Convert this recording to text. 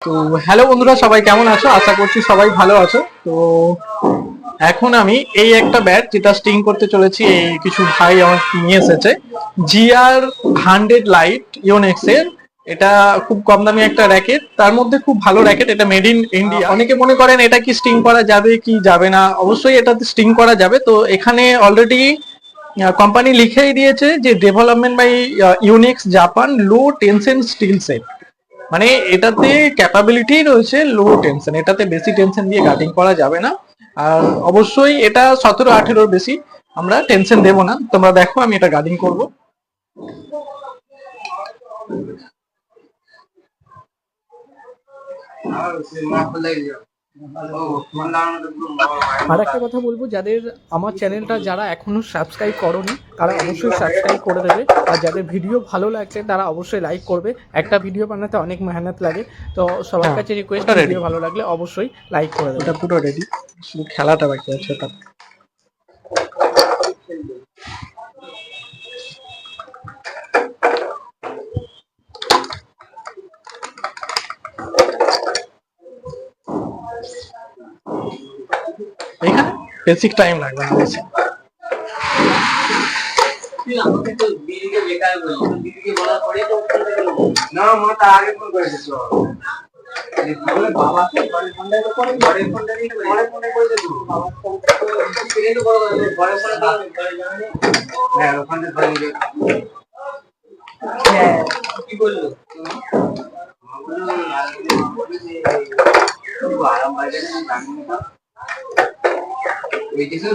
তো হ্যালো বন্ধুরা, সবাই কেমন আছো? আশা করছি সবাই ভালো আছো। তো এখন আমি এই একটা ব্যাট যেটা স্টিং করতে চলেছি, এই কিছু ভাই আমার নিয়ে এসেছে GR100 লাইট ইওনেক্স এর। এটা খুব কম দামি একটা র্যাকেট, তার মধ্যে খুব ভালো র্যাকেট। এটা মেড ইন ইন্ডিয়া। অনেকে মনে করেন এটা কি স্টিং করা যাবে কি যাবে না। অবশ্যই এটাতে স্টিং করা যাবে। তো এখানে অলরেডি কোম্পানি লিখেই দিয়েছে যে development by Unix Japan low tension steel set. মানে এটাতে ক্যাপাবিলিটি রয়েছে লো টেনশন, এটাতে বেশি টেনশন দিয়ে কাটিং করা যাবে না। আর অবশ্যই এটা 17-18 বেশি আমরা টেনশন দেব না। তোমরা দেখো আমি এটা গার্ডিং করব। আর একটা কথা বলবো, যাদের আমার চ্যানেলটা যারা এখনো সাবস্ক্রাইব করোনি তারা অবশ্যই সাবস্ক্রাইব করে দেবে। আর যাদের ভিডিও ভালো লাগছে তারা অবশ্যই লাইক করবে। একটা ভিডিও বানাতে অনেক মেহনত লাগে, তো সবার কাছে রিকোয়েস্ট, ভিডিও ভালো লাগলে অবশ্যই লাইক করে দেবে। এটা পুরো রেডি, শুধু খেলাটা বাকি আছে। এটা এখানে বেসিক টাইম লাগবে না বেশি। না মা তা আগে ফোন করেছে তো বাবাকে ঘরের ফোনটা তো করে ঘরের ফোনটা দিয়ে ঘরের ফোনটা করে দেবো বাবার ফোন থেকে তো বড় ঘরের ফোনটা ঘরে যাবে হ্যাঁ ওখানে ধরে নিয়ে হ্যাঁ কি বললো আরাম বাজে না জানি না ওই কিছু